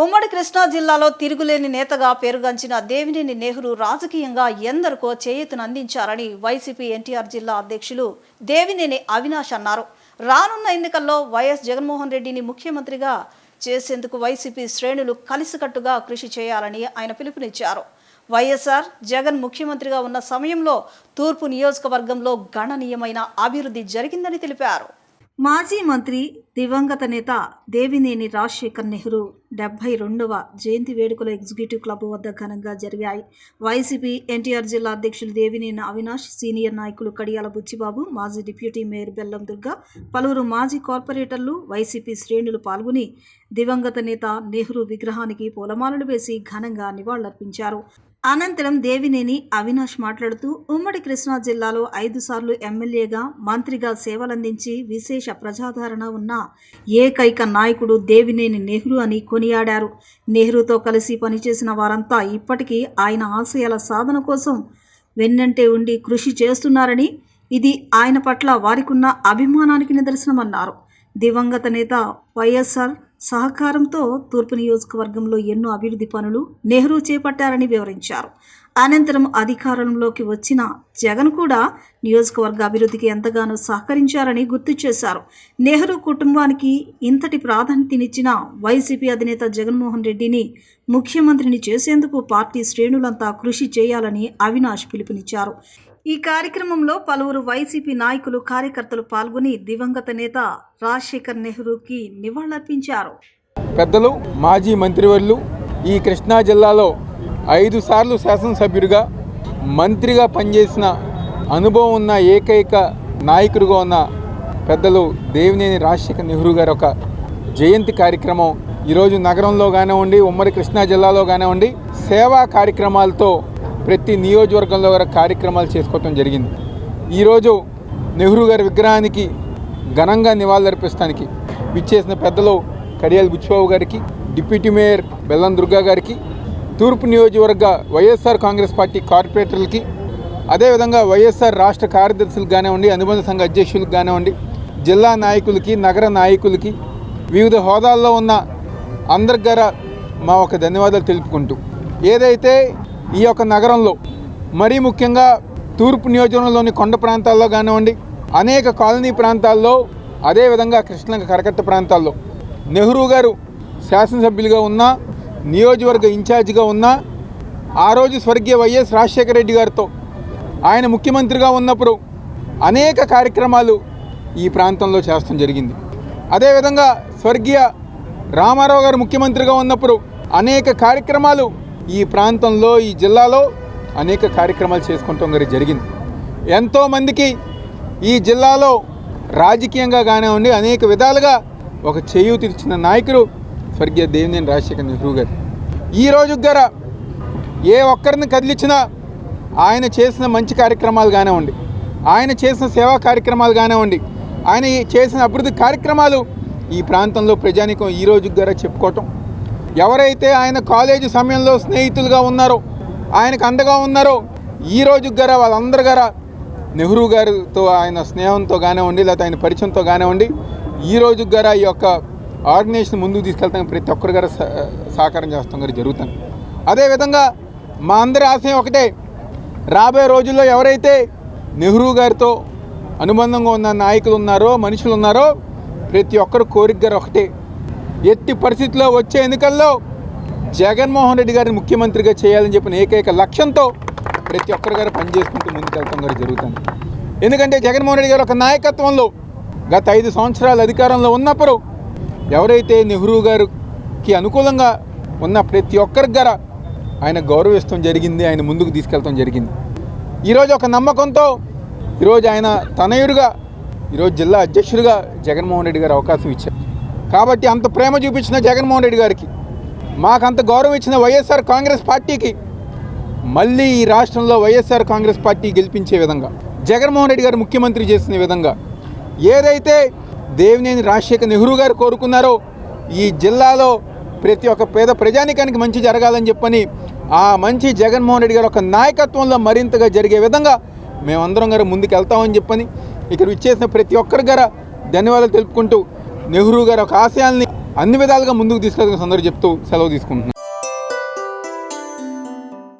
ఉమ్మడి కృష్ణా జిల్లాలో తిరుగులేని నేతగా పేరుగాంచిన దేవినేని నెహ్రూ రాజకీయంగా ఎందరికో చేయూతనందించారని వైసీపీ ఎన్టీఆర్ జిల్లా అధ్యక్షులు దేవినేని అవినాష్ అన్నారు. రానున్న ఎన్నికల్లో వైఎస్ జగన్మోహన్ రెడ్డిని ముఖ్యమంత్రిగా చేసేందుకు వైసీపీ శ్రేణులు కలిసికట్టుగా కృషి చేయాలని ఆయన పిలుపునిచ్చారు. వైఎస్ఆర్ జగన్ ముఖ్యమంత్రిగా ఉన్న సమయంలో తూర్పు నియోజకవర్గంలో గణనీయమైన అభివృద్ధి జరిగిందని తెలిపారు. మాజీ మంత్రి దివంగత నేత దేవినేని రాజశేఖర్ నెహ్రూ 72వ జయంతి వేడుకలు ఎగ్జిక్యూటివ్ క్లబ్ వద్ద ఘనంగా జరిగాయి. వైసీపీ ఎన్టీఆర్ జిల్లా అధ్యక్షులు దేవినేని అవినాష్, సీనియర్ నాయకులు కడియాల బుచ్చిబాబు, మాజీ డిప్యూటీ మేయర్ బెల్లం దుర్గా, పలువురు మాజీ కార్పొరేటర్లు, వైసీపీ శ్రేణులు పాల్గొని దివంగత నేత నెహ్రూ విగ్రహానికి పూలమాలలు వేసి ఘనంగా నివాళులర్పించారు. అనంతరం దేవినేని అవినాష్ మాట్లాడుతూ ఉమ్మడి కృష్ణా జిల్లాలో 5 సార్లు ఎమ్మెల్యేగా, మంత్రిగా సేవలందించి విశేష ప్రజాదరణ ఉన్న ఏకైక నాయకుడు దేవినేని నెహ్రూ అని కొనియాడారు. నెహ్రూతో కలిసి పనిచేసిన వారంతా ఇప్పటికీ ఆయన ఆశయాల సాధన కోసం వెన్నంటే ఉండి కృషి చేస్తున్నారని, ఇది ఆయన పట్ల వారికున్న అభిమానానికి నిదర్శనమన్నారు. దివంగత నేత వైఎస్ఆర్ సహకారంతో తూర్పు నియోజకవర్గంలో ఎన్నో అభివృద్ధి పనులు నెహ్రూ చేపట్టారని వివరించారు. అనంతరం అధికారంలోకి వచ్చిన జగన్ కూడా నియోజకవర్గ అభివృద్ధికి ఎంతగానో సహకరించారని గుర్తు చేశారు. నెహ్రూ కుటుంబానికి ఇంతటి ప్రాధాన్యతనిచ్చిన వైసీపీ అధినేత జగన్మోహన్ రెడ్డిని ముఖ్యమంత్రిని చేసేందుకు పార్టీ శ్రేణులంతా కృషి చేయాలని అవినాష్ పిలుపునిచ్చారు. ఈ కార్యక్రమంలో పలువురు వైసీపీ నాయకులు, కార్యకర్తలు పాల్గొని దివంగత నేత రాజశేఖర్ నెహ్రూకి నివాళులర్పించారు. పెద్దలు, మాజీ మంత్రివర్యులు, ఈ కృష్ణా జిల్లాలో 5 సార్లు శాసనసభ్యుడిగా, మంత్రిగా పనిచేసిన అనుభవం ఉన్న ఏకైక నాయకుడిగా ఉన్న పెద్దలు దేవినేని రాజశేఖర్ నెహ్రూ గారి ఒక జయంతి కార్యక్రమం ఈరోజు నగరంలో కానివ్వండి, ఉమ్మడి కృష్ణా జిల్లాలో కానివ్వండి, సేవా కార్యక్రమాలతో ప్రతి నియోజకవర్గంలో కార్యక్రమాలు చేసుకోవటం జరిగింది. ఈరోజు నెహ్రూ గారి విగ్రహానికి ఘనంగా నివాళులర్పిస్తానికి విచ్చేసిన పెద్దలు కడియాల బుచ్చిబాబు గారికి, డిప్యూటీ మేయర్ బెల్లం దుర్గా గారికి, తూర్పు నియోజకవర్గ వైఎస్ఆర్ కాంగ్రెస్ పార్టీ కార్పొరేటర్లకి, అదేవిధంగా వైఎస్ఆర్ రాష్ట్ర కార్యదర్శులకు కానివ్వండి, అనుబంధ సంఘ అధ్యక్షులకు కానివ్వండి, జిల్లా నాయకులకి, నగర నాయకులకి, వివిధ హోదాల్లో ఉన్న అందరి ద్వారా మా ఒక ధన్యవాదాలు తెలుపుకుంటూ, ఏదైతే ఈ యొక్క నగరంలో మరీ ముఖ్యంగా తూర్పు నియోజకవర్గంలోని కొండ ప్రాంతాల్లో కానివ్వండి, అనేక కాలనీ ప్రాంతాల్లో, అదేవిధంగా కృష్ణ కరకట్ట ప్రాంతాల్లో నెహ్రూ గారు శాసనసభ్యులుగా ఉన్నా, నియోజకవర్గ ఇన్ఛార్జిగా ఉన్నా, ఆ రోజు స్వర్గీయ వైఎస్ రాజశేఖర రెడ్డి గారితో ఆయన ముఖ్యమంత్రిగా ఉన్నప్పుడు అనేక కార్యక్రమాలు ఈ ప్రాంతంలో చేస్తూ జరిగింది. అదేవిధంగా స్వర్గీయ రామారావు గారు ముఖ్యమంత్రిగా ఉన్నప్పుడు అనేక కార్యక్రమాలు ఈ ప్రాంతంలో, ఈ జిల్లాలో అనేక కార్యక్రమాలు చేసుకుంటాం జరిగింది. ఎంతోమందికి ఈ జిల్లాలో రాజకీయంగా కానివ్వండి అనేక విధాలుగా ఒక చేయూతిచ్చిన నాయకుడు స్వర్గీయ దేవినేని రాజశేఖర్ నెహ్రూ గారు. ఈ రోజు గారా ఏ ఒక్కరిని కదిలించినా ఆయన చేసిన మంచి కార్యక్రమాలు కానివ్వండి, ఆయన చేసిన సేవా కార్యక్రమాలు కానివ్వండి, ఆయన చేసిన అభివృద్ధి కార్యక్రమాలు ఈ ప్రాంతంలో ప్రజానికం ఈ రోజు గారా చెప్పుకోవటం, ఎవరైతే ఆయన కాలేజీ సమయంలో స్నేహితులుగా ఉన్నారో, ఆయనకు అండగా ఉన్నారో, ఈ రోజు గారా వాళ్ళందరూ గారా నెహ్రూ గారితో ఆయన స్నేహంతో కానివ్వండి, లేకపోతే ఆయన పరిచయంతో కానివ్వండి, ఈ రోజు గారా ఈ యొక్క ఆర్గనైజేషన్ ముందుకు తీసుకెళ్తాం ప్రతి ఒక్కరు గారు సహకారం చేస్తాం గారు జరుగుతుంది. అదేవిధంగా మా అందరి ఆశయం ఒకటే, రాబోయే రోజుల్లో ఎవరైతే నెహ్రూ గారితో అనుబంధంగా ఉన్న నాయకులు ఉన్నారో, మనుషులు ఉన్నారో, ప్రతి ఒక్కరు కోరిక గారు ఒకటే, ఎట్టి పరిస్థితుల్లో వచ్చే ఎన్నికల్లో జగన్మోహన్ రెడ్డి గారిని ముఖ్యమంత్రిగా చేయాలని చెప్పిన ఏకైక లక్ష్యంతో ప్రతి ఒక్కరి గారు పనిచేసుకుంటూ ముందుకెళ్తాం గారు జరుగుతుంది. ఎందుకంటే జగన్మోహన్ రెడ్డి గారు ఒక నాయకత్వంలో గత 5 సంవత్సరాలు అధికారంలో ఉన్నప్పుడు ఎవరైతే నెహ్రూ గారికి అనుకూలంగా ఉన్న ప్రతి ఒక్కరికి గారా ఆయన గౌరవిస్తాం జరిగింది, ఆయన ముందుకు తీసుకెళ్తాం జరిగింది. ఈరోజు ఒక నమ్మకంతో ఈరోజు ఆయన తనయుడిగా ఈరోజు జిల్లా అధ్యక్షుడిగా జగన్మోహన్ రెడ్డి గారు అవకాశం ఇచ్చారు. కాబట్టి అంత ప్రేమ చూపించిన జగన్మోహన్ రెడ్డి గారికి, మాకంత గౌరవం ఇచ్చిన వైఎస్ఆర్ కాంగ్రెస్ పార్టీకి, మళ్ళీ ఈ రాష్ట్రంలో వైఎస్ఆర్ కాంగ్రెస్ పార్టీ గెలిపించే విధంగా, జగన్మోహన్ రెడ్డి గారు ముఖ్యమంత్రి చేసిన విధంగా ఏదైతే దేవినేని రాజశేఖర్ నెహ్రూ గారు కోరుకున్నారో, ఈ జిల్లాలో ప్రతి ఒక్క పేద ప్రజానికానికి మంచి జరగాలని చెప్పని, ఆ మంచి జగన్మోహన్ రెడ్డి గారు ఒక నాయకత్వంలో మరింతగా జరిగే విధంగా మేమందరం గారు ముందుకు వెళ్తామని చెప్పని ఇక్కడ ఇచ్చేసిన ప్రతి ఒక్కరి గారు ధన్యవాదాలు తెలుపుకుంటూ, నెహ్రూ గారు ఒక ఆశయాల్ని అన్ని విధాలుగా ముందుకు తీసుకెళ్ళిన సందర్భం చెప్తూ సెలవు తీసుకుంటున్నాను.